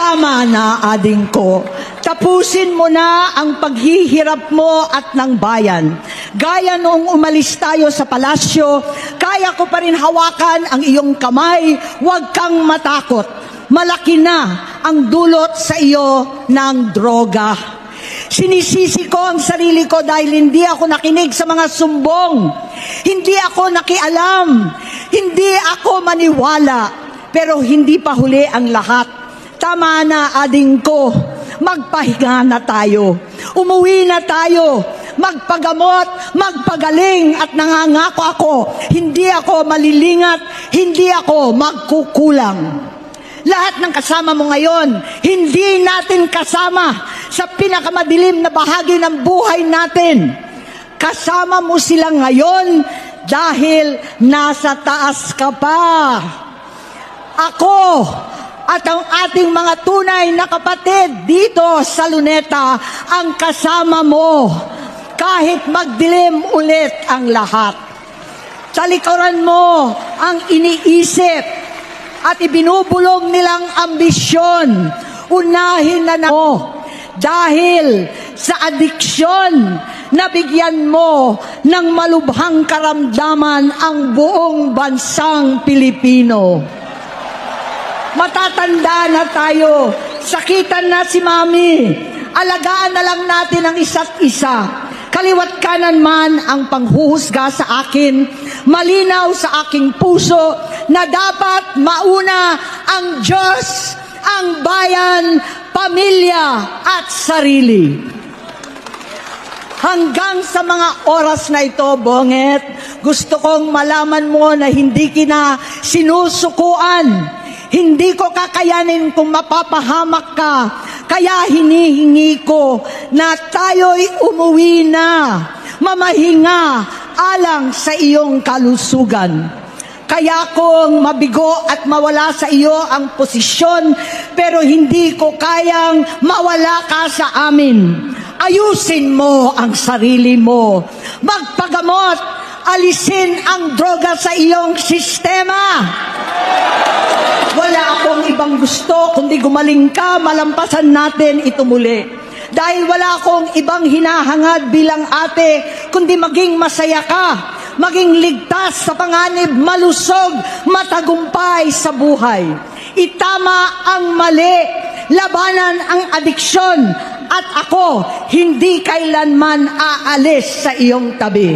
Tama na, ading ko. Tapusin mo na ang paghihirap mo at ng bayan. Gaya noong umalis tayo sa palasyo, kaya ko pa rin hawakan ang iyong kamay. Huwag kang matakot. Malaki na ang dulot sa iyo ng droga. Sinisisi ko ang sarili ko dahil hindi ako nakinig sa mga sumbong. Hindi ako nakialam. Hindi ako maniwala. Pero hindi pa huli ang lahat. Tama na, ading ko. Magpahinga na tayo. Umuwi na tayo. Magpagamot, magpagaling at nangangako ako. Hindi ako malilingat. Hindi ako magkukulang. Lahat ng kasama mo ngayon, hindi natin kasama sa pinakamadilim na bahagi ng buhay natin. Kasama mo sila ngayon dahil nasa taas ka pa. Ako at ang ating mga tunay na kapatid dito sa Luneta ang kasama mo kahit magdilim ulit ang lahat. Talikuran mo ang iniisip at ibinubulong nilang ambisyon. Unahin na mo dahil sa adiksyon nabigyan mo ng malubhang karamdaman ang buong bansang Pilipino. Matatanda na tayo, sakitan na si Mami, alagaan na lang natin ang isa't isa. Kaliwat kanan man ang panghuhusga sa akin, malinaw sa aking puso na dapat mauna ang Diyos, ang bayan, pamilya at sarili. Hanggang sa mga oras na ito, Bonget, gusto kong malaman mo na hindi kita sinusukuan. Hindi ko kakayanin kung mapapahamak ka. Kaya hinihingi ko na tayo'y umuwi na, mamahinga alang sa iyong kalusugan. Kaya kong mabigo at mawala sa iyo ang posisyon, pero hindi ko kayang mawala ka sa amin. Ayusin mo ang sarili mo. Magpagamot, alisin ang droga sa iyong sistema. Wala akong ibang gusto kundi gumaling ka, malampasan natin ito muli. Dahil wala akong ibang hinahangad bilang ate kundi maging masaya ka, maging ligtas sa panganib, malusog, matagumpay sa buhay. Itama ang mali, labanan ang adiksyon, at ako hindi kailanman aalis sa iyong tabi.